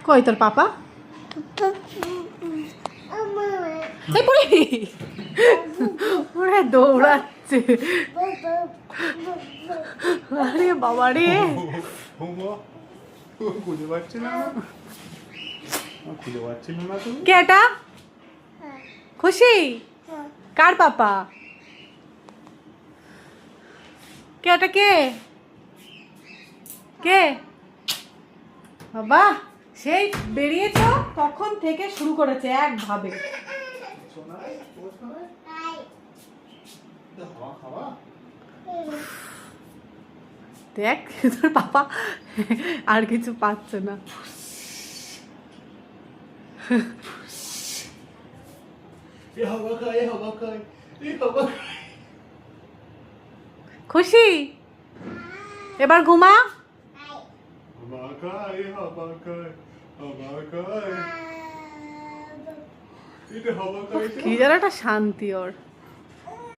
কই তোর পাপা? এই পড়ে ওরে দৌড়াচ্ছে। আরে বাবা রে, খুঁজে পাচ্ছি না, খুঁজে পাচ্ছিল না তুমি। কে এটা? খুশি? কার পাপা? কে এটা? কে কে বাবা? সেই বেরিয়েছো তখন থেকে শুরু করেছে একভাবে। দেখ তোর পাপা আর কিছু পাচ্ছে না। খুশি এবার ঘুমা। কি যেন একটা শান্তি ওর।